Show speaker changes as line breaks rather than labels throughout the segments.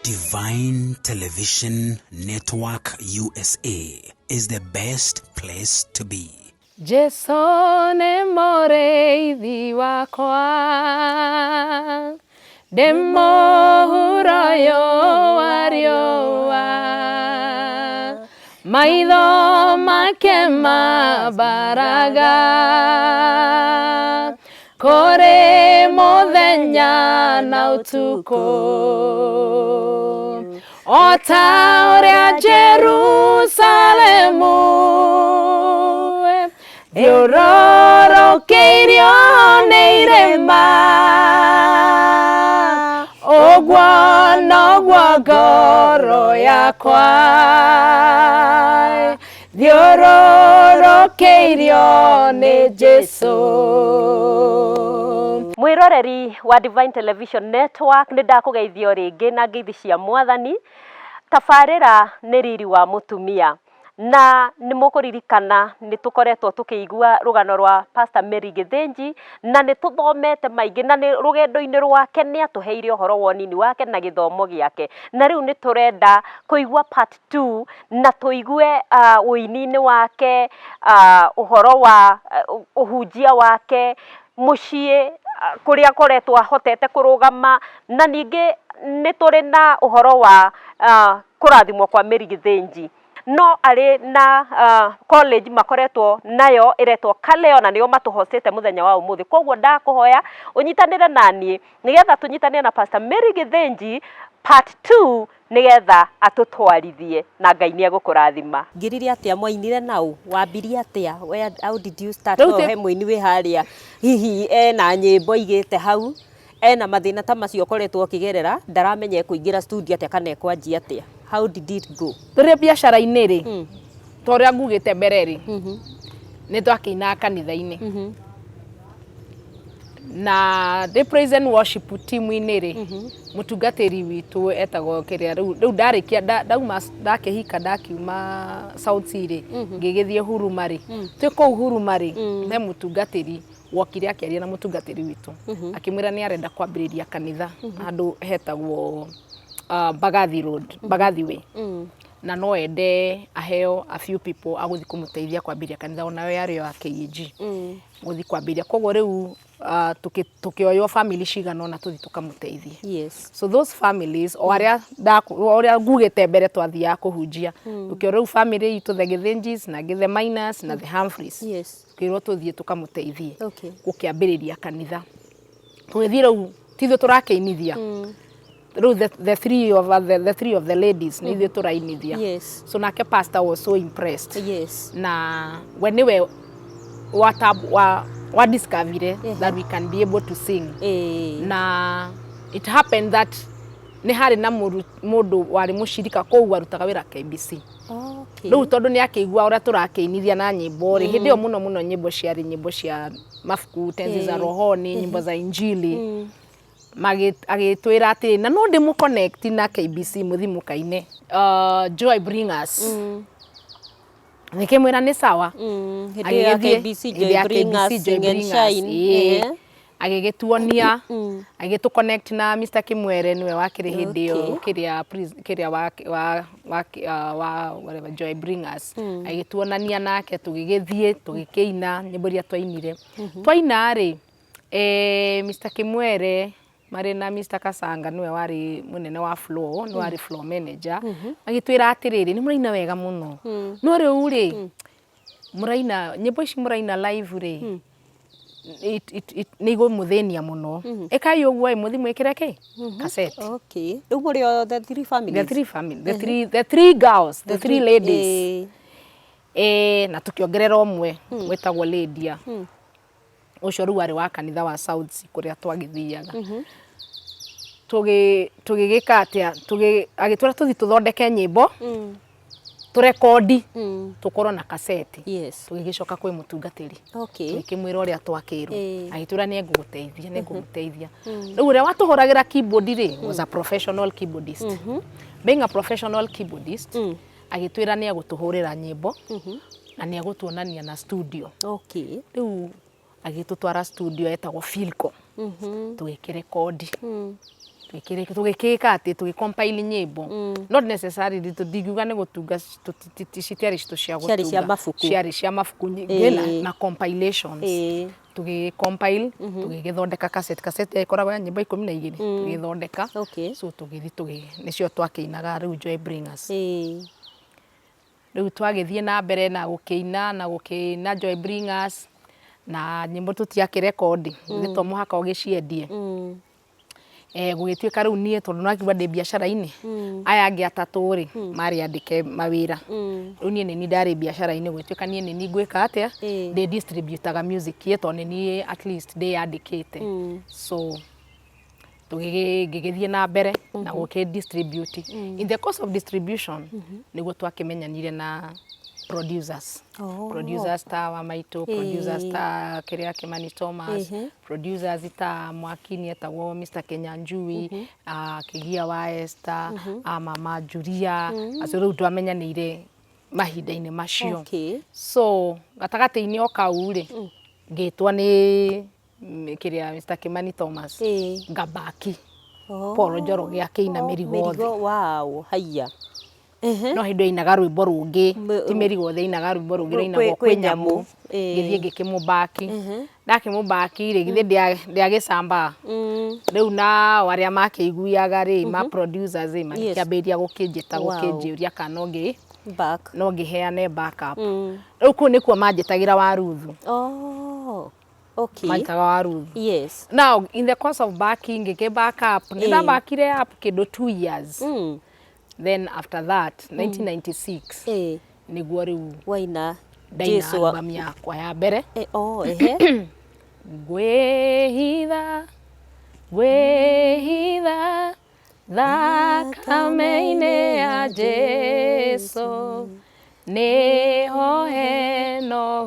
Divine Television Network USA is the best place to be.
Jesu ne moreithi wakwa, ndemohurayo wariowa, maitho make mabaraga, kore muthenya na utuku, o ta uria Jerusalemu thiũrũrũkĩirio nĩ irĩma, ũguo noguo ngoro yakwa thiũrũrũkĩirio nĩ Jesu.
Mwiroreri wa Divine Television Network nĩ ndakũgeithio rĩngĩ na ngeithi cia Mwathani. Tabarĩra nĩ riri wa mũtumia, na nĩ mũkũririkana nĩ tũkoretwo tũkĩigua rũgano rwa Pastor Mary Githinji, na nĩ tũthomete maingĩ, na nĩ rũgendo-inĩ rwake nĩ atũheire ũhoro wa ũnini wake na gĩthomo gĩake, na rĩu nĩ tũrenda kũigua part 2 na tũigue ũini-inĩ wake, ũhoro wa ũhunjia wake mũciĩ kũrĩa akoretwo ahotete kũrũgama, na ningĩ nĩ tũrĩ na ũhoro wa kũrathimwo kwa Mary Githinji. No arĩ na college makoretwo nayo iretwo Kaleo, na nĩo matũhocete mũthenya wa ũmũthĩ. Koguo ndakũhoya ũnyitanĩre naniĩ nĩgetha tũnyitanĩre na Pastor Mary Githinji part 2 nĩgetha atũtwarithie, na Ngai nĩ egũkũrathima. Ngirire atĩa mwainire naũ, wambirie atĩa, how did you start? No he mũini wĩ harĩa hihi ena nyĩmbo igĩte hau, ena mathĩna ta macio koretwo akĩgerera, ndaramenya kũingĩra studio atĩa kana ekwanjia atĩa. How did it go?
Tũrĩ biacara-inĩ rĩ, torĩa ngugĩte mbere rĩ, nĩ twakĩina kanitha-inĩ, na the praise and worship team-inĩ rĩ, mũtungatĩri witũ etagwo kĩrĩa, rĩu ndarĩkia ndakĩhika ndakiuma South Sea rĩ, ngĩgĩthiĩ Huruma rĩ, twĩ kũu Huruma rĩ, he mũtungatĩri wokire akĩaria na mũtungatĩri witũ, akĩmwĩra nĩ arenda kwambĩrĩria kanitha handũ hetagwo Bagathi Road, Bagathi Way, na no ende aheo a few people agũthi kũmũteithia kwambĩrĩria kanitha, onayo yarĩ wa KG gũthi kwambĩrĩria. Koguo rĩu tukĩoywo family cigana ona tũthi tũkamũteithie.
Yes.
So those families o arĩa ngugĩte mbere twathiaga kũhunjia, tukĩoywo rĩu family itũ, the Githinjis na the Miners na the Humphreys, tukĩrwo tũthiĩ tũkamũteithie gũkĩambĩrĩria kanitha. Tũgĩthiĩ rĩu tithuĩ tũrakĩinithia, the three of the ladies ni ithuĩ tũrainithia.
Yes.
So nake pastor was so impressed.
Yes.
Na when we what discovered that we can be able to sing. Na it happened that nĩ harĩ na mũndũ warĩ mũcirika kũu warutaga wĩra KBC. Rĩu tondũ nĩ akĩigua ũrĩa tũrakĩinithia na nyĩmbo rĩ, hĩndĩ ĩyo mũno nyĩmbo ciarĩ nyĩmbo cia mabuku, tenzi za rohoni, nyĩmbo za injili. Agĩtwĩra atĩ na no ndĩmũconnect na KBC mũthimũkaine Joy Bring Us. Nikĩmwĩra nĩ sawa.
Hĩndĩ ya KBC Joy Bring Us Sing and Shine.
Agĩgĩtuonia, agĩtũconnect na Mr. Kimwere, nĩwe wakĩrĩ hĩndĩ ĩyo kĩrĩa whatever Joy Bring Us. Agĩtuonania nake, tũgĩgĩthiĩ tũgĩkĩina nyĩmbo iria twainire. Twaina rĩ, Mr. Kimwere marĩ na Mr. Kasanga, nĩwe warĩ mũnene wa floor, nĩwe warĩ floor manager, agĩtwĩra atĩrĩrĩ, nĩ mũraina wega mũno, no rĩu rĩ, mũraina nyĩmbo ici mũraina live rĩ, nĩ igũmũthĩnia mũno, ĩkai ũguo mũthi mwĩkĩre kĩ cassette.
Okay. Rĩu mũrĩ the three families?
The three girls, the three ladies. Na tukĩongerera ũmwe wetagwo Lydia. Ũcio rĩu arĩ wa kanitha wa South Sea kũrĩa twagĩthiaga. Tũgĩgĩka atĩa, agĩtwĩra tũthi tũthondeke nyĩmbo, tũrekodi, tũkorwo na cassette. Tũgĩgĩcoka kwĩ mũtungatĩri, tũkĩmwĩra ũrĩa twakĩrwo, agĩtwĩra nĩ egũgũteithia. Rĩu ũrĩa watũhũragĩra keyboard rĩ, was a professional keyboardist. Being a professional keyboardist, agĩtwĩra nĩ egũtũhũrĩra nyĩmbo na nĩ egũtuonania na studio. Rĩu agĩtũtwara studio etagwo Filco, tũgĩkĩrekodi. tugikika ati tugicompile nyimbo not necessarily tutingiuga ni gutunga citiari citu cia gutunga ciari cia mabuku nyingĩ na compilations tugicompile tugigithondeka cassette ikoragwo ya nyimbo 12 tugithondeka so tugithi nicio twakiinaga riu Joy Bringers riu twagithie na mbere na gukina Joy Bringers na nyimbo tutiakirekodi thito muhaka ugiciendie gugituika riu nie tondu nakiuga ndi biashara-ini aya angi atatu ri mari andike mawira riu nie ni ndari biashara-ini gugituika nie ni ngwika atia ndi distributaga music yeto ni at least ndi andikite so tugigithie na mbere na distribute in the course of distribution niguo twakimenyanire na producers ta Wamaito producers ta Kiria Kimani Thomas producers ta Mwakini etagwo Mr Kenyanjui Kigia wa Esther Mama Julia acio riu twamenyanire mahinda-ini macio so gatagati-ini okau ri ngitwa ni Kiria Mr Kimani Thomas ngabaki Paul Njoroge akiina mirigo
wow haya
no hindu inaga rwimbo rungi ti mirigo the inaga rwimbo rungi inagwo kwenyamu githie ngikimubaki ndakimubaki ri githie ndiagicamba riu na waria makiguiaga ri ma producers makiambiria gukinjita gukinjiuria kana ngi back no ngiheane backup riu ku nikuo manjitagira waruthu
okay
maitaga waruthu
yes
now in the course of backing ngike backup ndabakire up kindu 2 years then after that 1996 niguo riu
waina
Jesu album yakwa ya mbere gwihitha thakame-ini ya Jesu niho hena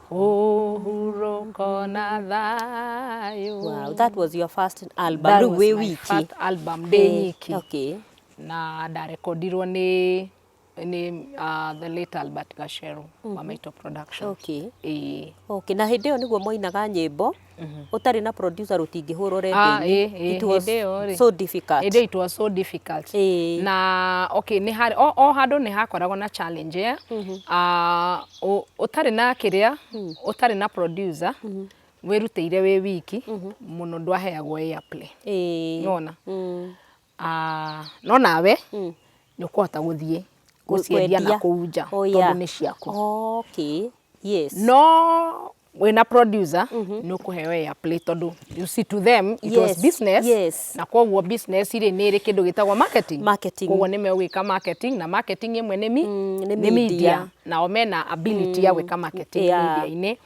huruko na thayo.
Wow, that was your first album. That was my
first album, Denyiki.
Okay.
Na ndarekodirwo ni the late Albert Gashero wa Maito Production.
Okay. Okay, na hindi yo niguo moinaga nyimbo utari na producer rutingihurwo rendi. It was so difficult.
It was so difficult. Na okay, ni hari handu ni hakoragwo na challenge utari na kiria utari na producer wirutire wi wiki muno ndwaheagwo airplay. Nona no nawe nukuhota guthie guciendia na kuuja tondu ni ciaku.
Okay, yes.
No wena producer nukuheo airplay tondu you see to them it was business.
Yes. Na
kwoguo business ire ni ri kindu gitagwo marketing. Kwoguo ni megwika marketing na marketing imwe ni media na omena ability ya gwika marketing media-ini.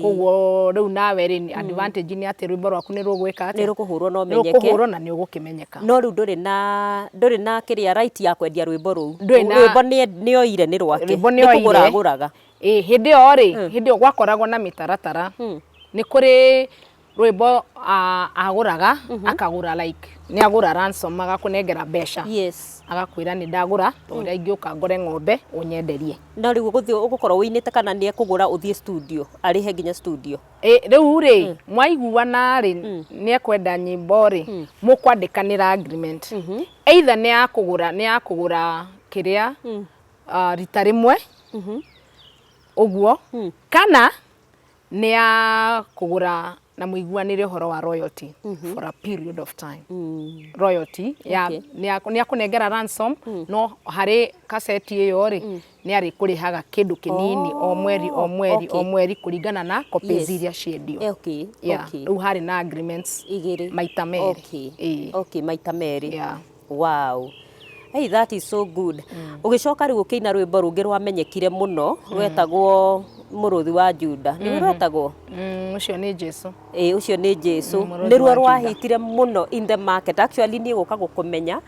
Kwoguo riu nawe ri advantage ni ati rwimbo rwaku ni rugwika ati
ni rukuhurwo no menyeke.
Rukuhurwo na ni ugukimenyeka.
No riu nduri na kiria right ya kwendia rwimbo ruu. Rwimbo ni oire ni rwake. Ni kugura
hindi yo ri hindi yo gwakoragwo na mitaratara ni kuri rwimbo aguraga akagura like ni agura ransom agakunengera besha.
Yes.
Agakwira ni ndagura tondu ingiuka ngore ng'ombe unyenderie.
No riu guthie ugukorwo winite kana ni ekugura uthie studio arihe nginya studio.
Riu ri mwaiguana ri ni ekwenda nyimbo ri mukwandikanira agreement. Either ni akugura kiria rita rimwe uguo kana ni akugura na muiguanire horo wa royalty for a period of time. Royalty ya ni akunengera ransom no hari cassette iyo ri ni ari kurihaga kindu kinini o mweri kuringana na copies iria ciendio.
Okay.
Riu hari na agreements igiri maita meri.
Okay, maita meri. Wow. Hey, that is so good. Ugicoka riu ukiina rwimbo rungi rwamenyekire muno rwetagwo muruthi wa Juda. Ni rwetagwo
ucio ni Jesu.
Ucio ni Jesu. Ni ruo rwahitire muno in the market. Actually ni guka gukumenya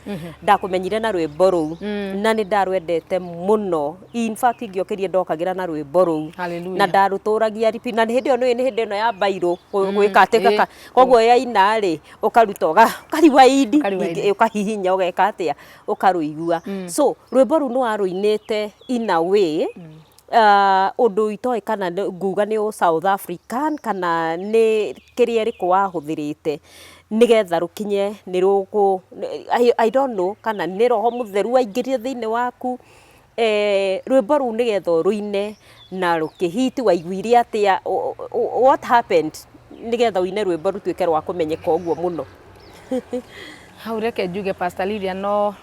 ndakumenyire na rwimbo ruu na ni ndarwendete muno. In fact ngiokirie ndokagira na rwimbo ruu na ndaruturagia ripi na hindi yo ni hindi no ya bairo gwikateka kwoguo ya ina ri ukaruta ukariwa idi ukahihinya ugeka atia ukaruigua. So rwimbo ruu no aruinite in a way undu itoi kana nguga ni South African kana ni kiria riko wahuthirite nigetha rukinye ni rugu I don't know kana ni roho mutheru waingirire thiini waku rwimbo ru nigetha ruine na rukihiti waiguire atia what happened nigetha uine rwimbo rutuike rwa kumenyeka uguo muno
hau reke njuge Pastor Lydia no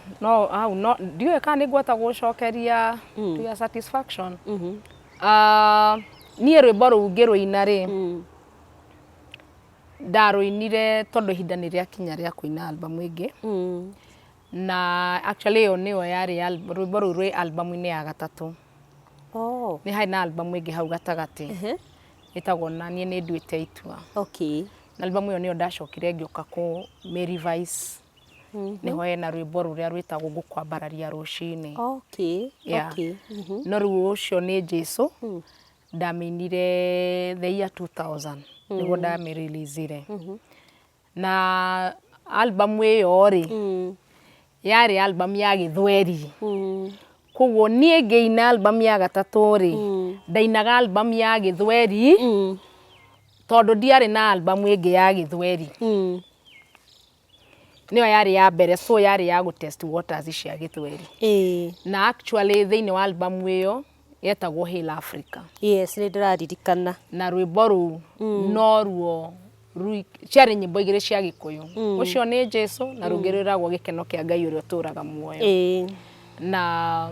ndiwe kana nigwata gucokeria to your satisfaction niä rwimbo rå ngä rå ina rä ndarå inire tondå ihinda nä rä akinya rä a kå ina albamu ä ngä na actually ä yo nä yo yarä rwimbo rå rwä albamu-inä ya gatatå nä harä na albamu ä ngä hau gatagatä ĩtagwo naniĩ nĩ nduĩte itua na albamu ä yo nä yo ndacokire ngä å ka kå revise nä ho hena rwimbo rũrĩa rwĩtagwo ngũkwambararia rũcinĩ no rĩu ũcio nĩ Jesũ ndaminire the year 2000 nĩguo ndamĩ-release-ire na album ĩyo rĩ yarĩ album ya gĩthweri koguo niĩ ngĩina album ya gatatũ rĩ ndainaga album ya gĩthweri tondũ ndiarĩ na album ĩngĩ ya gĩthweri nĩyo yarĩ ya mbere so yarĩ ya gũ-test waters cia gĩthweri na actually thĩinĩ wa album ĩyo yetagwo Hail Africa
yes nĩ ndĩraririkana
na rwĩmbo rũu no ruo ciarĩ nyĩmbo igĩrĩ cia gĩkũyũ ũcio nĩ Jesũ na rũngĩ rwĩragwo gĩkeno kĩa Ngai ũrĩa ũtũũraga muoyo na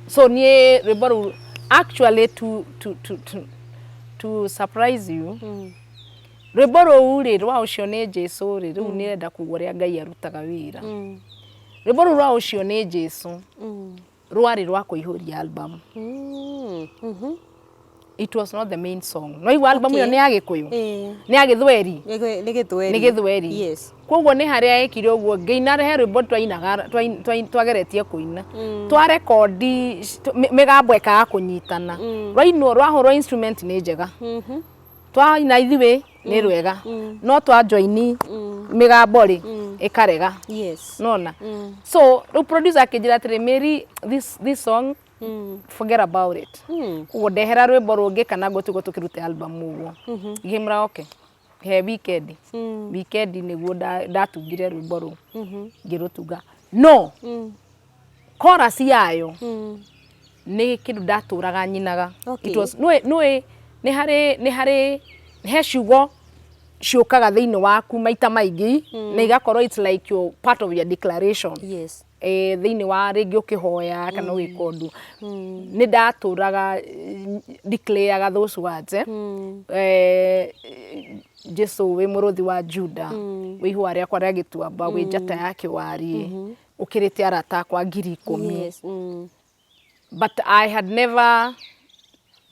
so niĩ rwĩmbo rũu actually to surprise you rwĩmbo rũu rĩ rwa ũcio nĩ Jesũ rĩ rĩu nĩrenda kuga ũrĩa Ngai arutaga wĩra rwĩmbo rũu rwa ũcio nĩ Jesũ rwarĩ rwa kũihũria album it was not the main song no igua album ĩyo nĩ ya gĩkũyũ nĩ ya gĩthweri nĩ gĩthweri koguo nĩ harĩa ekire ũguo ngĩina he rwĩmbo twainaga twageretie kũina twarekondi mĩgambo ĩkaga kũnyitana rwainwo rwahũrwo instrument nĩ njega twaina ithuĩ nĩ rwega no twa joini mĩgambo rĩ ĩkarega nona so rĩu producer akĩnjĩra atĩrĩ Mary this song forget about it koguo ndehera rwĩmbo rũngĩ kana ngũtigwo tũkĩrute album ũguo ngĩmwĩra okay he weekend nĩguo ndatungire rwĩmbo rũu ngĩrũtunga no chorus yayo nĩ kĩndũ ndatũraga nyinaga it was nĩ harĩ he ciugo ciũkaga thĩinĩ waku maita maingĩ na igakorwo it's like your part of your declaration thĩinĩ wa rĩngĩ ũkĩhoya kana ũgĩka ũndũ nĩ ndatũraga declareaga those words Jesũ wĩ mũrũthi wa Juda wĩ ihũa rĩakwa rĩa gĩtuamba wĩ njata ya kĩwariĩ ũkĩrĩte arata akwa 10,000 but I had never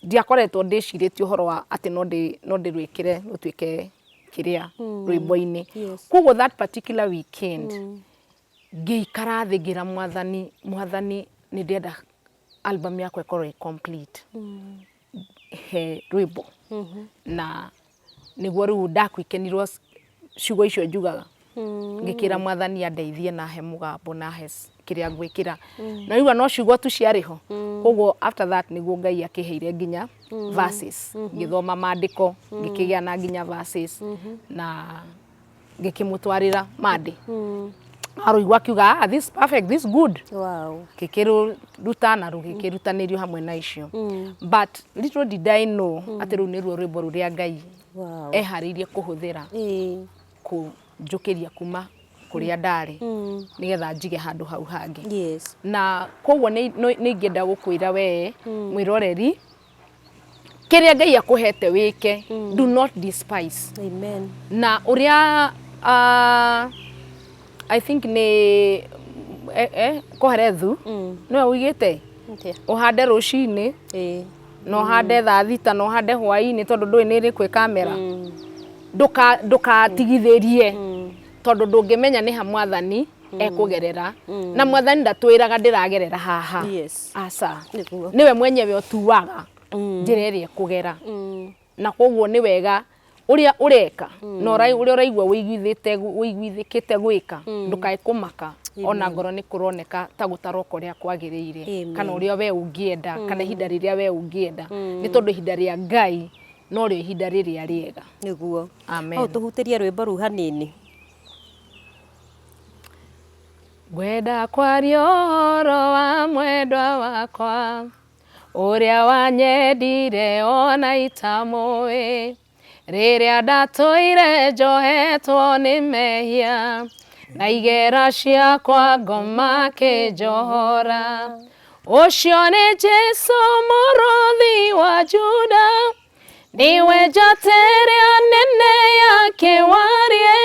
ndiakoretwo ndĩcirĩtie ũhoro wa atĩ no ndĩrwĩkĩre rũtuĩke kĩrĩa rwĩmbo-inĩ koguo that particular weekend ngĩikara thĩ ngĩra mwathani nĩ ndĩrenda album yakwa ĩkorwo ĩ complete he rwĩmbo na nĩguo rĩu ndakwĩkenirwo ciugo icio njugaga ngĩkĩra mwathani andeithie na he mũgambo na he kĩrĩa ngwĩkĩra na rĩu no ciugo tu ciarĩ ho koguo after that nĩguo Ngai akĩheire nginya verses ngĩthoma maandĩko ngĩkĩgĩa na nginya verses na ngĩkĩmũtwarĩra Mande arũigua akiuga this perfect this good gĩkĩruta na rũgĩkĩrutanĩrio hamwe na icio but little did I know atĩ rũu nĩruo rwĩmbo rũrĩa Ngai eharĩirie kũhũthĩra kũnjũkĩria kuma kũrĩa ndarĩ nĩgetha njige handũ hau hangĩ na koguo nĩ ingĩenda gũkwĩra we mwĩroreri kĩrĩa Ngai akũhete wĩke do not despise na ũrĩa I think nĩ Koherethu nĩwe ũigĩte ũhande rũcinĩ na ũhande thaa thita na ũhande hwaĩ-inĩ tondũ ndũĩ nĩ ĩrĩkũ kamera ndũkatigithĩrie tondũ ndũngĩmenya nĩ ha mwathani ekũgerera na mwathani ndatwĩraga ndĩragerera haha aca nĩwe mwenyewe ũtuaga njĩra ĩrĩa ekũgera na koguo nĩ wega ũrĩa ũreka na ũrĩa ũraigua wĩiguithĩkĩte gwĩka ndũkae kũmaka ona ngoro nĩ kũroneka ta gũtaroka ũrĩa kwagĩrĩire kana ũrĩa we ũngĩenda kana ihinda rĩrĩa we ũngĩenda nĩ tondũ ihinda rĩa Ngai no rĩo ihinda rĩrĩa rĩega
nĩguo
amen
tũhutĩrie rwĩmbo rũu hanini
Gwenda kwaria ũhoro wa mwendwa wakwa, ũrĩa wanyendire ona itamũĩ, rĩrĩa ndatũire njohetwo nĩ mehia, na igera ciakwa ngoma kĩnjohora. Ũcio nĩ Jesũ mũrũthi wa Juda, niwe njata ĩrĩa nene ya kĩwarie,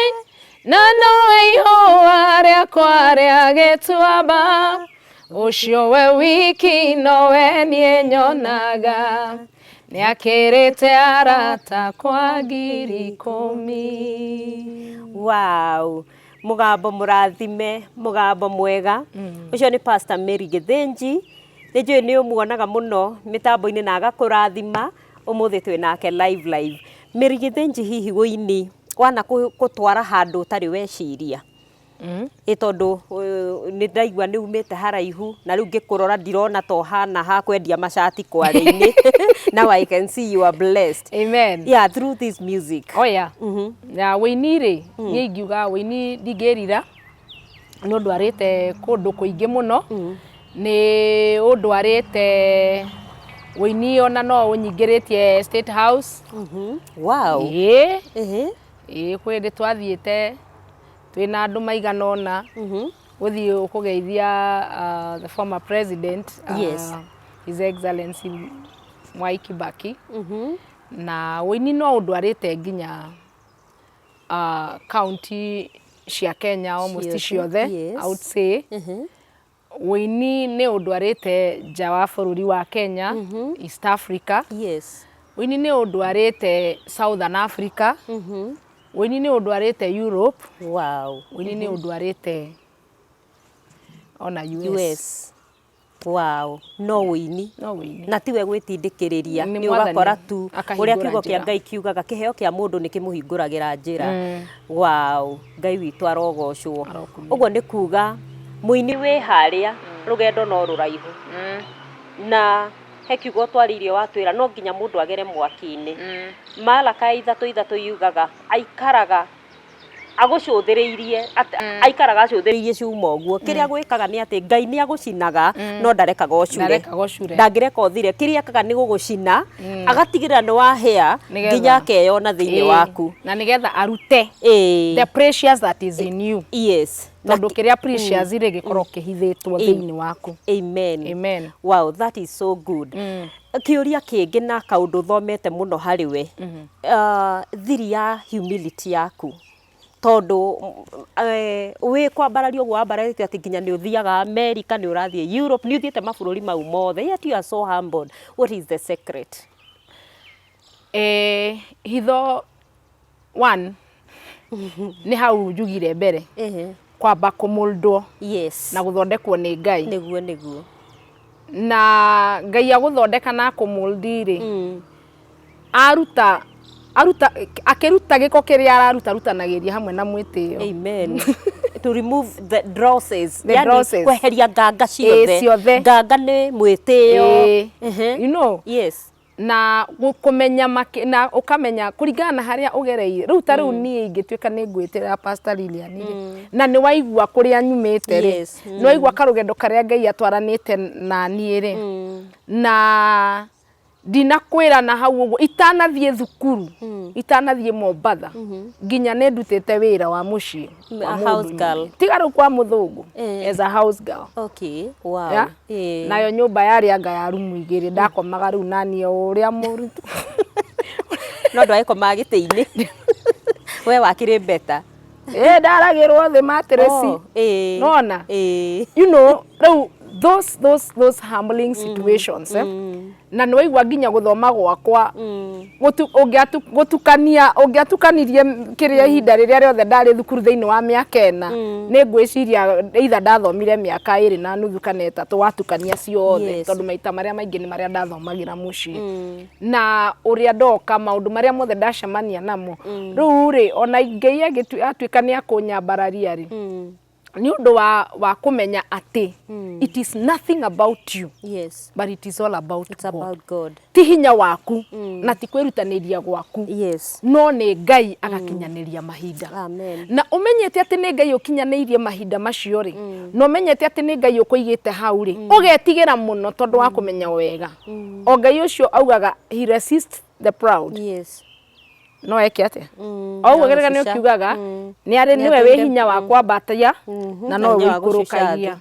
na nowe ihũa rĩakwa rĩa gĩtuamba. Ũcio we wiki nowe niĩ nyonaga, nĩakĩrĩte arata kwa ngiri 10.
Wow, mugambo mũrathime, mugambo mwega. Ũcio nĩ Pastor Mary Githinji. Nĩnjũĩ nĩ ũmuonaga mũno mĩtambo-inĩ na agakũrathima. Ũmũthĩ twĩ nake live. Mary Githinji, hihi wĩini wana gũtwara handũ ũtarĩ weciria? Tondũ nĩ ndaigua nĩ umĩte haraihu, na rĩu ngĩkũrora ndirona to hana ha kwendia macati kware-inĩ. Now I can see you are blessed.
Amen.
Yeah, through this music.
Oh yeah. Na wĩini rĩ, niĩ ingiuga wĩini ndingĩrira, nĩ ũndwarĩte kũndũ kũingĩ mũno, nĩ ũndwarĩte wĩini ona no ũnyingĩrĩtie State House.
Wow.
Kwĩ ndĩ twathiĩte twĩna andũ maigana ũna gũthiĩ kũgeithia the former president,
yes,
His Excellency Mwai Kibaki. Na wĩini no ũndwarĩte nginya county cia Kenya almost ciothe, I would say. Wĩini nĩ ũndwarĩte nja wa bũrũri wa Kenya, East Africa.
Yes.
Wĩini nĩ ũndwarĩte Southern Africa. Wĩini nĩ ũndwarĩte Europe.
Wow.
Wĩini nĩ ũndwarĩte ona
US. Wow. No wĩini.
No wĩini.
Na tiwe gwĩtindĩkĩrĩria, nĩ ũgakora tu ũrĩa kiugo kĩa Ngai kiugaga kĩheo kĩa mũndũ nĩ kĩmũhingũragĩra njĩra. Wow. Ngai witũ arogocwo. Ũguo nĩ kuga mũini wĩ harĩa, rũgendo no rũraihu. Na he kiugo twarĩirie watwĩra no nginya mũndũ agere mwaki-inĩ. Malakai 3:3 yugaga aikaraga agũcũthĩrĩirie, aikaraga acũthĩrĩirie ciuma ũguo. Kĩrĩa gwĩkaga nĩ atĩ Ngai nĩ agũcinaga no ndarekaga ũcure. Ndangĩreka ũthire. Kĩrĩa ekaga nĩ gũgũcina, agatigĩrĩra nĩ wahĩa nginya akeyona thĩinĩ waku.
Na nĩgetha arute the precious that is in you.
Yes.
Tondũ kĩrĩa precious rĩ gĩkorwo kĩhithĩtwo thĩinĩ waku.
Amen.
Amen.
Wow, that is so good. Kĩũria kĩngĩ na kaũndũ thomete mũno harĩ we, thiri ya humility yaku. Tondũ wĩ kwambararia ũguo wambarĩtie atĩ nginya nĩ ũthiaga America, nĩ ũrathiĩ Europe, nĩ ũthiĩte mabũrũri mau mothe, yet you are so humbled. What is the secret?
Hitho one nĩ hau njugire mbere, kwamba kũmoldwo,
yes,
na gũthondekwo nĩ Ngai.
Nĩguo.
Na Ngai agũthondeka na kũmoldi rĩ, akĩruta gĩko kĩrĩa ararutanagĩria hamwe na mwĩtĩo.
Amen. To remove the dross, kweheria nganga ciothe. Nganga nĩ mwĩtĩo.
You know?
Yes.
Na kũmenya na ũkamenya kũringana na harĩa ũgereire. Rĩu ta rĩu niĩ ingĩtuĩka nĩ ngwĩtĩra Pastor Lilian na nĩ waigua kũrĩa nyumĩte rĩ, nĩ waigua karũgendo karĩa Ngai atwaranĩte na niĩ rĩ, na ndinakwĩra na hau ũguo itanathiĩ thukuru, itanathiĩ Mombatha, nginya nĩ ndutĩte wĩra wa mũciĩ,
house girl,
tiga rĩu kwa mũthũngũ, as a house girl.
Okay, wow.
Nayo nyũmba yarĩ anga ya rumu 2, ndakomaga rĩu naniĩ ũrĩa mũritũ.
No ndwakomaga gĩtĩ-inĩ. We wakĩrĩ beta.
Ndaragĩrwo thĩ matress. Nona? You know, rĩu those humbling situations, na nĩ waigua nginya gũthoma gwakwa, ũngĩatukanirie kĩrĩa ihinda rĩrĩa rĩothe ndarĩ thukuru thĩinĩ wa mĩaka 4, nĩ ngwĩciria either ndathomire mĩaka 2.5 kana 3 watukania ciothe, tondũ maita marĩa maingĩ nĩ marĩa ndathomagĩra mũciĩ. Na ũrĩa ndoka maũndũ marĩa mothe ndacemania namo, rĩu rĩ ona Ngai atuĩka nĩ akũnyambararia rĩ, ni undu wa kumenya ati it is nothing about you,
yes,
but it is all about
it's
God.
about God.
Ti hinya waku na ti kwirutaniria gwaku,
Yes,
no ni Ngai agakinyaniria mahinda.
amen.
Na umenyete ati ni Ngai ukinyanirie mahinda macio ri, no umenyete ati ni Ngai ukuigite hau ri, ugetigira muno tondu wa kumenya wega. O Ngai ucio augaga he resists the proud.
Yes.
No eke atia oguo gerega ni ukiugaga ni ari niwe wi hinya wa kwambatia na no wikurukagia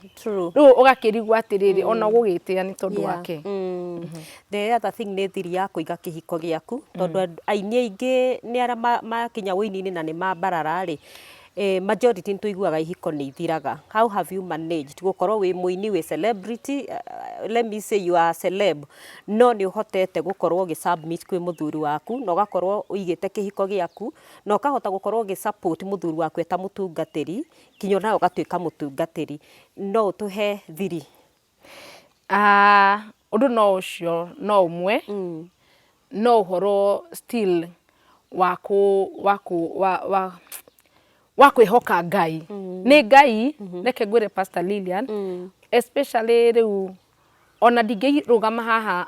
riu ugakirigwa atiriri ona gugitia ni tondu wake.
The other thing ni thiri ya kuiga kihiko giaku tondu aini aingi ni ara makinya wini-ini na ni mambarara ri majority ntuiguaga ihiko ni ithiraga. How have you managed gukorwo wi muini wi celebrity, let me say you are celeb, no ni uhotete gukorwo gi submit kwi muthuri waku na ugakorwo uigite kihiko giaku na ukahota gukorwo gi support muthuri waku eta mutungatiri kinyo nawe ugatuika mutungatiri, no tuhe thiri?
Undu no ucio no umwe no uhoro still wa kwihoka Ngai. Ni Ngai reke ngwire Pastor Lilian, especially riu ona ndingirugama haha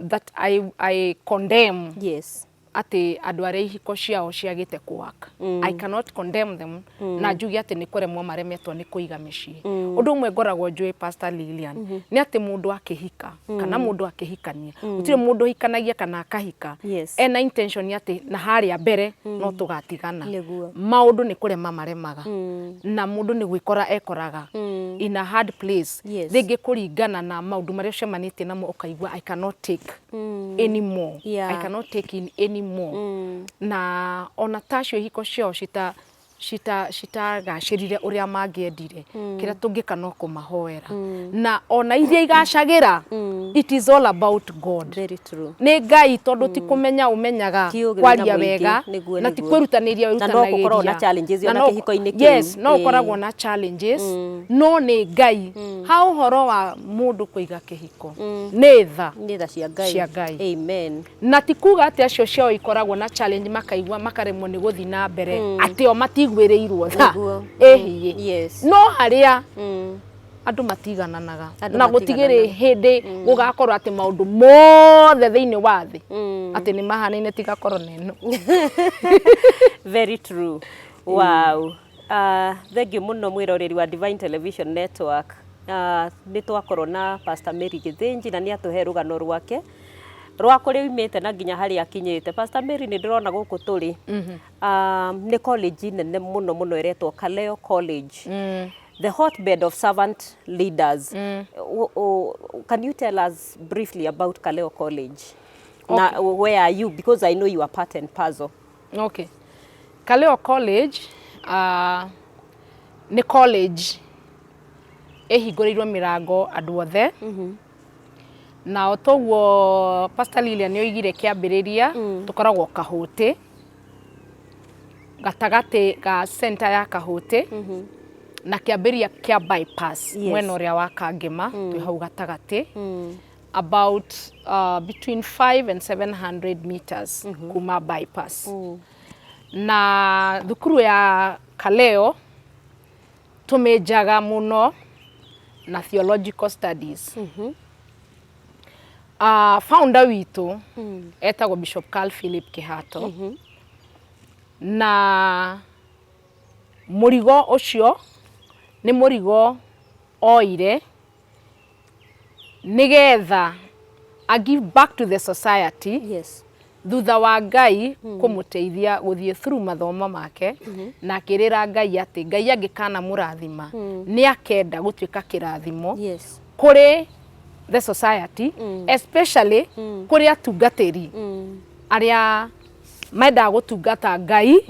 that I condemn,
yes,
ati andu aria ihiko ciao ciagite kuwaka. I cannot condemn them na njugi ati ni kuremwo maremetwo ni kuiga micii. Undu umwe ngoragwo njui Pastor Lilian ni ati mundu akihika kana mundu akihikania gutire mundu hikanagia kana akahika ena intention ati na haria mbere no tugatigana. Maundu ni kurema maremaga na mundu ni gwikora ekoraga in a hard place ringi kuringana na maundu maria cemanitie namo ukaigua I cannot take anymore. I cannot take in anymore. Na ona tacio hiko cio citagacirire uria mangiendire kira tungika no kumahoera na ona iria igacagira it is all about God.
Very true.
Ni Ngai tondu ti kumenya umenyaga kwaria wega na ti kwirutaniria wirutanagiria,
na no gukorwo na challenges ona kihiko-ini kiu.
Yes, no gukoragwo na challenges no ni Ngai. Ha uhoro wa mundu kuiga kihiko ni tha
cia Ngai. Amen.
Na ti kuga ati acio cio ikoragwo na challenge makaigwa makaremwo ni guthi na mbere ati o matigwirirwo tha
yes,
no haria andu matigananaga na gutigiri hindi gugakorwo ati maundu mothe thiini wa thi ati ni mahanaine tigakorwo neno.
Very true. Wow. Thank you muno mwiroreri wa Divine Television Network. Ni twakorwo na Pastor Mary Githinji na ni atuhe rugano rwake rwa kuri umite na nginya hari akinyite. Pastor Mary ni ndirona guku turi ni college nene muno eretwo Kaleo College, the hotbed of servant leaders. Can you tell us briefly about Kaleo College? Okay. Now, where are you? Because I know you are part and parcel.
Okay. Kaleo College ni college ehingũrĩirwo mirango andu othe na otoguo Pastor Lilian ni oigire kiambiriria tukoragwo Kahuti gatagati ga center ya Kahuti na kiambiria kia bypass mwena uria wa Kangema twi hau gatagati about between 5 and 700 meters kuma bypass. Na thukuru ya Kaleo tumejaga muno na theological studies. Founder witu etagwo Bishop Carl Philip Kihato na murigo ucio ni murigo oire nigetha I give back to the society.
Yes.
Thutha wa Ngai kumuteithia guthie through mathomo make na akirira Ngai ati Ngai angikana murathima ni akenda gutuika kirathimo kuri the society, especially kuri atungatiri aria menda gutungata Ngai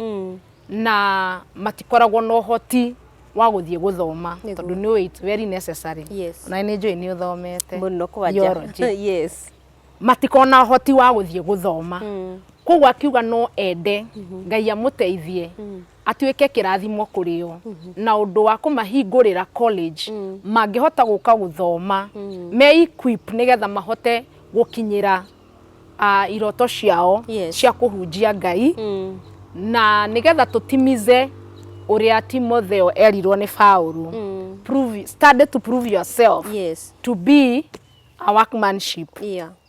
na matikoragwo no hoti wa guthie guthoma tondu ni it's very necessary. Na ni njui ni uthomete
muno kwaja. Yes.
Matikona hoti wa guthie guthoma koguo akiuga no ende Ngai amuteithie atuike kirathimo kurio na undu wa kumahingurira college mangihota guka guthoma me equip nigetha mahote gukinyira iroto ciao cia kuhunjia Ngai na nigetha tutimize uria Timotheo erirwo ni Paulo, study to prove yourself, to be a workmanship,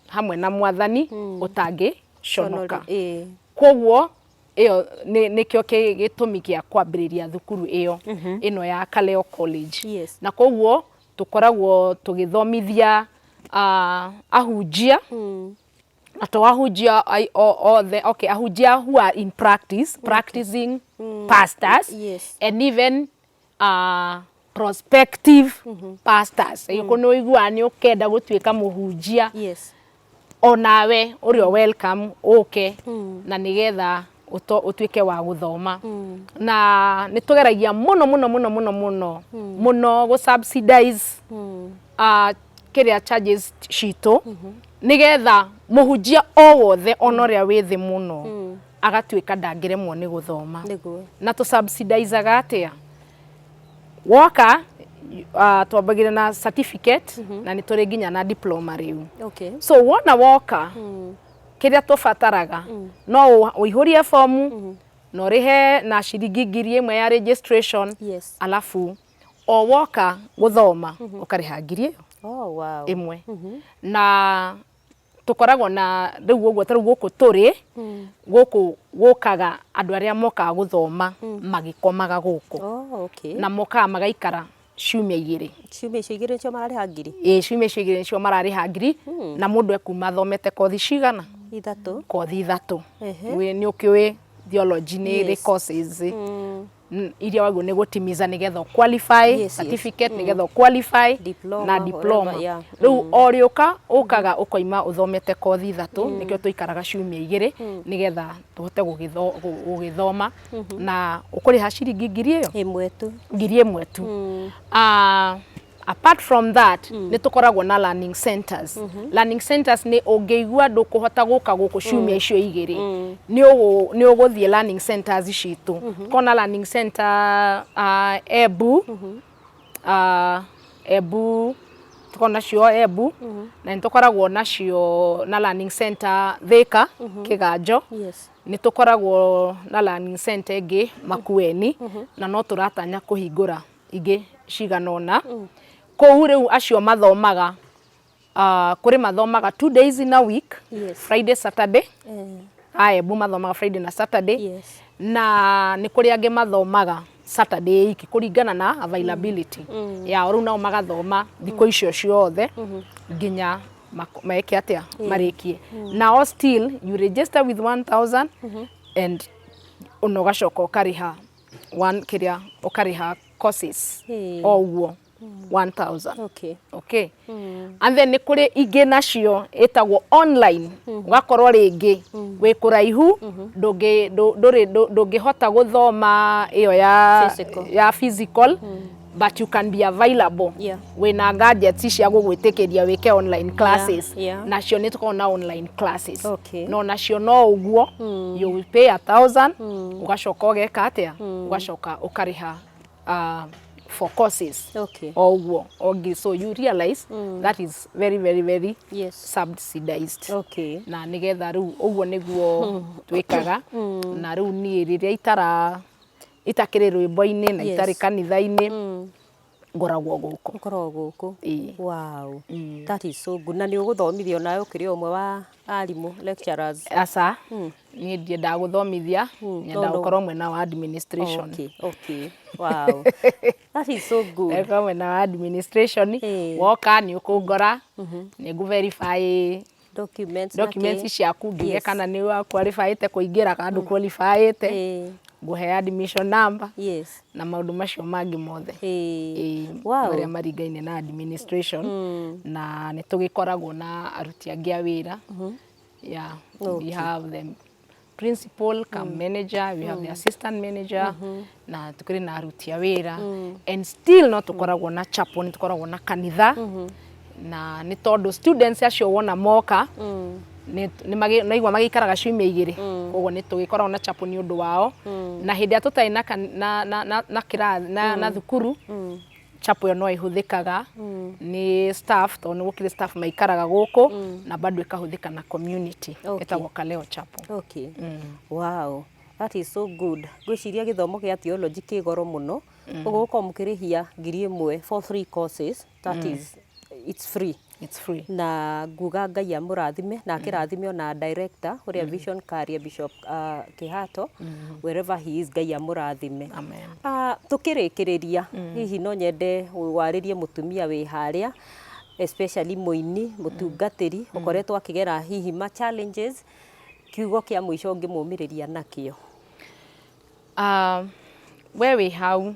hamwe na mwathani utangi conoka. Koguo iyo nikyo gitumi gia kwambiriria thukuru iyo ino ya Kaleo College. Na koguo tukoragwo tugithomithia ahunjia ahunjia ahunjia who are in practice, practicing pastors, and even prospective pastors. Yuko igua ni ukenda gutuika muhunjia, onawe uri welcome na nigetha utuike wa guthoma. Na nitugeragia muno go subsidize kiria charges cito, nigetha muhunjia o wothe onoria withi muno agatuika ndangiremwo ni guthoma. Na tu subsidize agatia woka twambagire na certificate na nituri nginya na diploma riu. So wona woka kiria tufataraga no uihurie formu no rihe na ciringi 1,000 ya registration, alafu o woka guthoma ukariha 1,000 imwe. Na tukoragwo na riu uguo taru guku turi guku gukaga andu aria moka guthoma magikomaga guku, na moka magaikara ciumia 2.
Ciumia 2 cio marariha 1,000?
Ciumia 2 cio marariha 1,000 na mundu ekuma thomete kothi cigana?
3.
Kothi 3. Ni ukiwe theology ni courses iria wagu ni gutimiza nigetha qualify, certificate nigetha qualify, na diploma. Riu oriuka ukaga ukoima uthomete kothi 3 nikyo tuikaraga ciumia 2 nigetha tuhote gugithoma na ukuriha ciringi 1,000 tu. Apart from that, nitukoragwo na learning centers. Learning centers ni ungeigua ndukuhota guka guku ciumia icio 2 ni uguthie learning centers citu. Kona learning center Ebu tukona cio Ebu, na nitukoragwo nacio na learning center Thika Kiganjo. Nitukoragwo na learning center ingi Makueni, na no turatanya kuhingura ingi ciganona. Kou riu acio mathomaga kuri mathomaga 2 days in a week, Friday Saturday. Ebu mathomaga Friday na Saturday. Na ni kuri ange mathomaga Saturday iki kuringana na availability ya riu nao magathoma thiko icio ciothe nginya maeke atia marikie. Now still you register with 1,000 and unogacoka ukariha ukariha courses oguo 1,000. Okay. And then nikuri ingi nacio etagwo online. Ugakorwo ringi wi kuraihu ndungihota guthoma iyo ya physical, but you can be available wina gadgets cia gugwitikiria wike online classes. Nacio nituko na online classes. No nacio no uguo you will pay 1,000 ugacoka ugeka atia ugacoka ukariha for courses. So you realize that is very subsidized. Na nigetha riu uguo niguo twikaga. Na riu ni riria itakiri rwimbo-ini na itari kanitha-ini ngoragwo guku.
Wow. That is so good. Na ni uguthomithia nawe ukiri umwe wa arimu lecturers?
Asa ni ndienda guthomithia, nyenda gukorwo mwena wa administration.
Wow. That is so good.
Eko mwena wa administration. Woka ni ukungora ni verify documents ciaku ngiye kana ni wa qualify te kuingira kana ndu qualify te guhe admission number na maundu macio mangi mothe maria maringaine na administration. Na nitugikoragwo na aruti angi a wira. We have the principal, manager, we have the assistant manager, na tukiri na aruti a wira. And still no tukoragwo na chapel, tukoragwo na kanitha. Na ni tondu students acio wona moka ni naigwa magikaraga ciumia 2 koguo ni tugikoragwo na chapel ni undu wao. Na hindi atutai na kirathi na thukuru chapel no ihuthikaga ni staff, to ni gukire staff maikaraga guku na bado ikahuthika na community etagwo Kaleo Chapel.
Wow. That is so good. Gwiciria githomo gia theology ki goro muno. Ugo ko mukirihia 1,000 for free courses. That is it's free.
It's free.
Na nguga Ngai amurathime na akirathime ona director uria vision carrier Bishop Kihato wherever he is Ngai amurathime.
Amen.
Tukirikiriria hihi no nyende waririe mutumia wi haria especially muini mutungatiri ukoretwo akigera hihi ma challenges kiugo kia mwisho ngimumiriria nakio.
We wi hau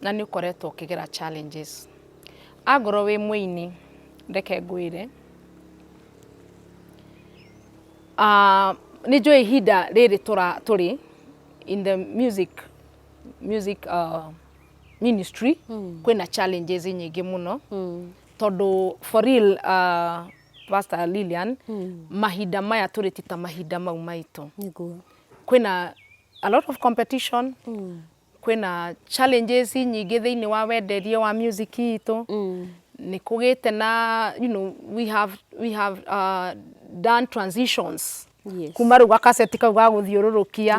na ni ukoretwo ukigera challenges. Agoro wi muini ndeke ngwire ni joy hida riri turi in the music ministry kwina challenges nyingi muno tondu for real Pastor Lilian mahinda maya turi tita mahinda mau maitu kwina a lot of competition kwina challenges nyingi thiini wa wenderie wa music itu ni kugite na we have done transitions kuma ruga cassette kau ga guthiururukia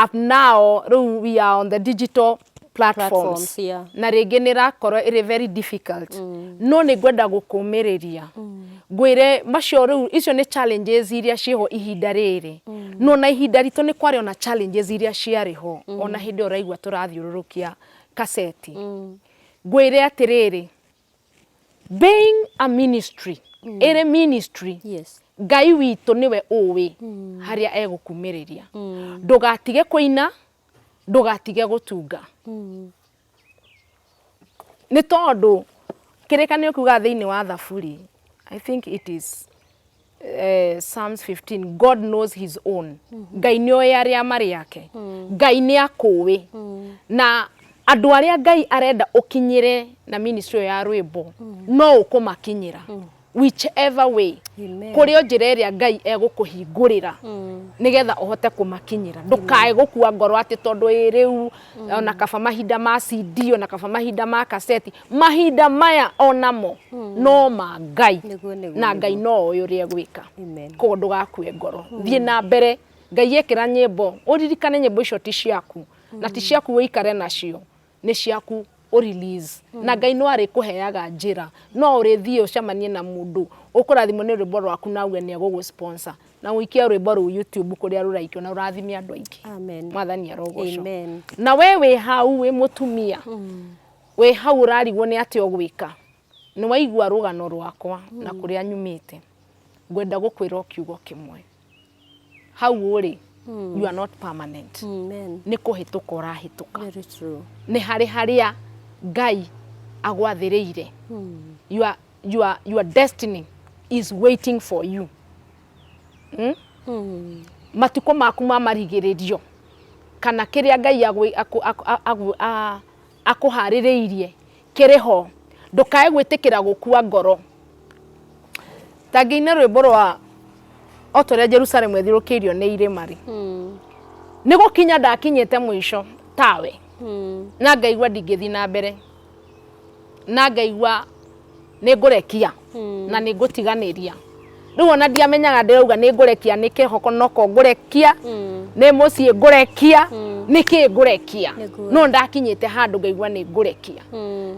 up now we are on the digital platforms na ringi ni rakorwo iri very difficult no ni gwenda gukumiriria ngwire macio riu icio ni challenges iria ciho ihinda riri no na ihinda ritu ni kwari ona challenges iria ciariho ona hindi uraigwa turathiururukia cassette ngwire atiriri being a ministry ere ministry Ngai witu niwe uwi haria egukumiriria ndugatige kuina ndugatige gutunga ni tondu kirikanio kuga thiini wa thaburi I think it is Psalms 15 God knows his own Ngai ni oya aria mari yake Ngai ni akuwi na andu aria Ngai arenda ukinyire na ministry ya rwimbo no ukumakinyira whichever way kurio njireria Ngai egukuhingurira nigetha uhote kumakinyira ndukae gukua ngoro ati tondu iriu ona kaba mahinda ma CD ona kaba mahinda ma cassette mahinda maya onamo no ma Ngai na Ngai no oyo ria gwika ko ndugakue ngoro thie na mbere Ngai ekira nyimbo uririkane nyimbo icio ti ciaku na ti ciaku uikare nacio ni ciaku o release na Ngai no ari kuheaga njira no urithie ucamanie na mundu ukurathimo ni rwimbo rwaku na we ni agugu sponsor na wikia rwimbo ru YouTube kuria ruraikio na urathime andu aingi
amen
mwathani arogocwo
amen
na we hau we mutumia we hau urarigwo ni ati ogwika ni waigua rugano rwakwa na kuria nyumite ngwenda gukwira kiugo kimwe hau uri you are not permanent
amen
ni kuhituka urahituka
very true
ni haria Ngai agwathiriire your destiny is waiting for you matuko maku marigiririo kana kiria Ngai akuhaririirie kiriho ndukae gwitikira gukua ngoro tangine rwimbo rwa otoria Jerusalem ethirukirio ni irimari ni gukinya ndakinyete mwisho tawe na ngaigwa ndingithi na mbere na ngaigwa ni ngurekia na ni ngutiganiria riu ona ndiamenyaga ndirauga ni ngurekia ni kihoko noko ngurekia ni mucii ngurekia ni ki ngurekia no ndakinyite handu ngaigwa ni ngurekia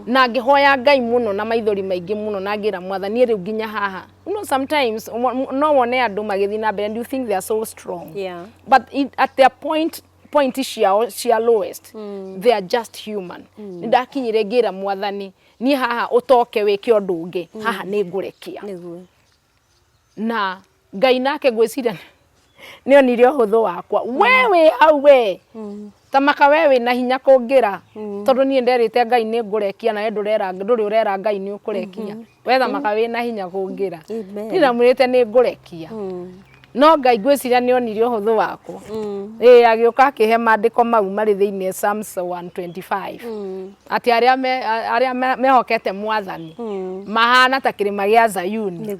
na ngihoya Ngai muno na maithori maingi muno na ngira mwathani riu nginya haha sometimes no one andu magithi na mbere and you think they are so strong but at their point cia lowest they are just human ndakinyire ngira mwathani ni haha utoke wike undu ungi haha ni ngurekia na Ngai nake gwiciria ni onire uhuthu wakwa wewe hau we tamaka wewe na hinya kungira tondu ni nderite Ngai ni ngurekia na nduri urera Ngai ni ukurekia wetha maka we na hinya kungira ndira mwirite ni ngurekia no Ngai gwiciria ni onire uhuthu wakwa agiuka akihe mandiko mau mari thiini Psalms 125 ati aria mehokete mwathani mahana ta kirima gia Zayuni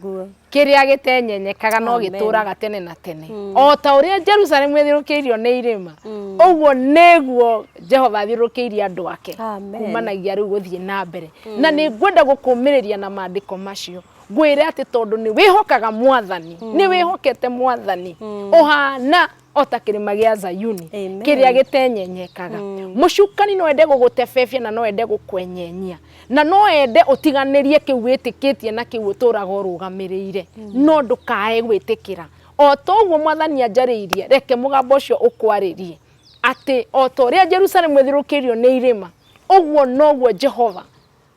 kiria gitenyenyekaga no gituraga tene na tene o ta uria Jerusalem ethirukiirio ni irima uguo neguo Jehova athirukiirie andu ake kumanagia riu guthie na mbere na ni ngwenda gukumiriria na mandiko macio ngwire ati tondu ni wihokaga mwathani ni wihokete mwathani ohana ota kirima gia Zayuni kiria gitenyenyekaga mucukani no ende gugutebebia na no ende gukwenyenya na no ende utiganirie kiu witikitie na kiu uturaga urugamirire no ndukae gwitikira o toguo mwathani anjariirie reke mugambo ucio ukwaririe ati o to ria Jerusalem ethirukirio ni irima uguo noguo Jehova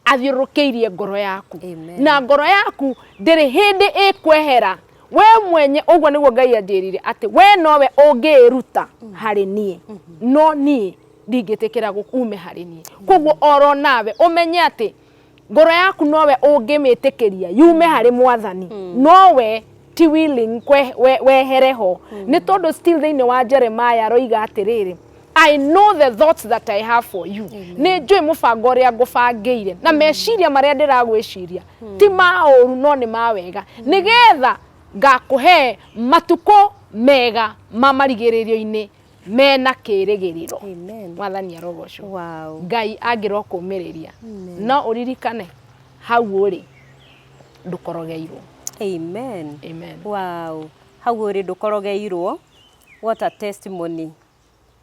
athiurukiirie ngoro yaku na ngoro yaku ndiri hindi ikwehera we mwenye uguo niguo Ngai anjirire ati we nowe ungiruta hari nie no nie ndingitikira gukume hari nie koguo oro nawe umenye ati ngoro yaku nowe ungimitikiria yume hari mwathani nowe ti willing wehereho ni tondu still thiini wa Jeremiah roiga atiriri I know the thoughts that I have for you. Ni njui mubango uria ngubangiire na meciria maria ndiragwiciria ti mauru no ni mawega nigetha ngakuhe matuko mega mamarigiririo-ini mena kirigiriro. Mwathani arogocwo. Ngai angiro kumiriria no uririkane hau uri ndukorogeirwo.
Amen. Wow. Hau uri ndukorogeirwo. What a testimony.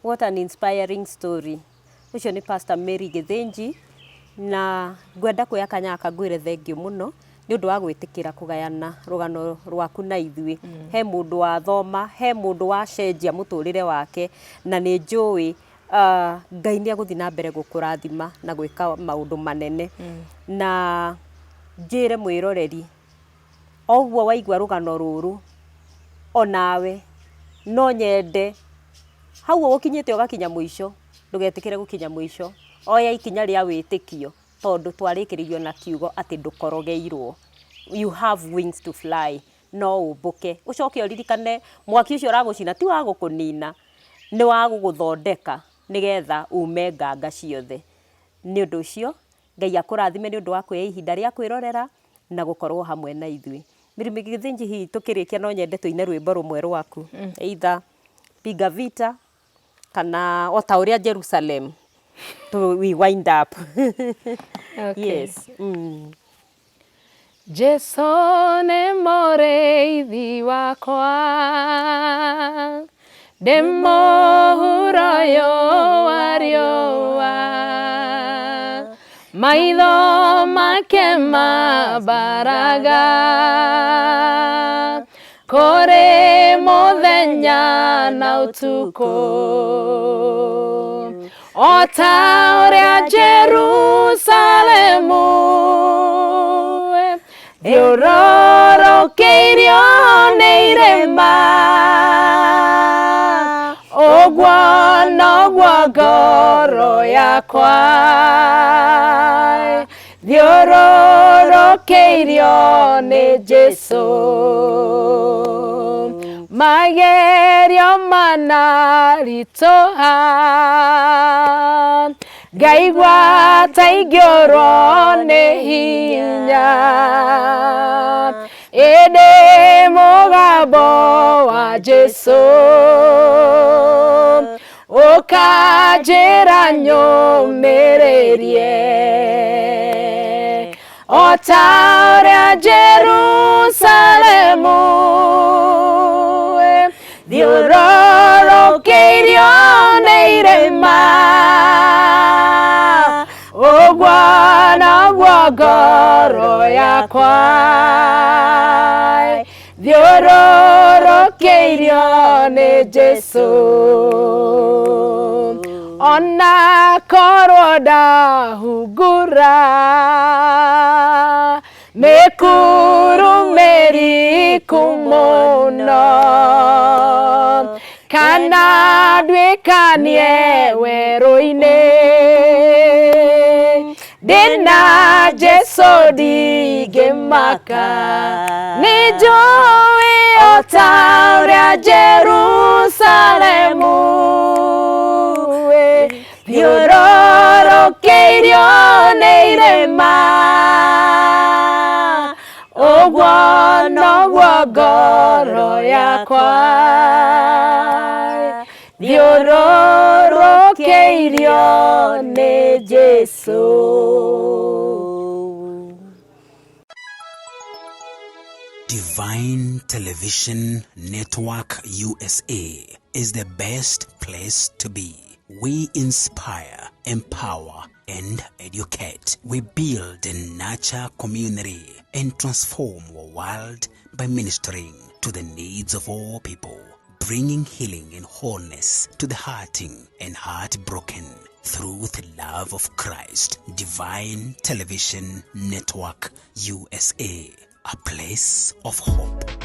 What an inspiring story. Ucio ni Pastor Mary Githinji na ngwenda kuya kanya akagwire thengio muno ni undu wa gwitikira kugayana rugano rwaku na ithui. He mundu wa thoma, he mundu wa cenjia muturire wake na ni njui Ngai ni aguthi na mbere gukurathima na gwika maundu manene. Na njire mwiroreri oguo waigua rugano ruru onawe no nyende hau ukinyite ugakinya muico ndugetikire gukinya muico oya ikinya ria witikio tondu twarikiririo na kiugo ati ndukorogeirwo. You have wings to fly. No ubuke ucoke uririkane mwaki ucio uragucina ti wa gukunina ni wa guguthondeka nigetha ume nganga ciothe. Ni undu ucio Ngai akurathime ni undu wa kuoya ihinda ria kwirorera na gukorwo hamwe na ithui. Mary Githinji hi tukirikia no nyende tuine rwimbo rumwe rwaku either Piga Vita kana ota uria Jerusalem we wind up. Yes.
Jesu ni mureithi wakwa ndimũhuro wa riũa maitho make mambaraga kũrĩ mũthenya na ũtukũ o ta ũrĩa Jerusalemu thiũrũrũkĩirio nĩ irĩma ũguo noguo ngoro yakwa thiũrũrũkĩirio nĩ Jesu magerio manaritũha ngaigua ta ingĩũrwo nĩ hinya ĩndĩ mũgambo wa Jesu ũkanjĩra nyũmĩrĩrie o ta ũrĩa Jerusalemu thiũrũrũkĩirio nĩ irĩma ũguo noguo ngoro yakwa thiũrũrũkĩirio nĩ Jesu ona korwo ndahungura mĩkuru mĩriku mũno kana nduĩkanie werũ-inĩ ndĩna Jesu ndingĩmaka nĩ njũĩ o ta ũrĩa Jerusalemu thiũrũrũkĩirio nĩ irĩma ũguo noguo ngoro yakwa thiũrũrũkĩirio nĩ Jesu.
Divine Television Network USA is the best place to be. We inspire, empower, and educate. We build and nurture community and transform our world by ministering to the needs of all people, bringing healing and wholeness to the hurting and heartbroken through the love of Christ. Divine Television Network USA, a place of hope.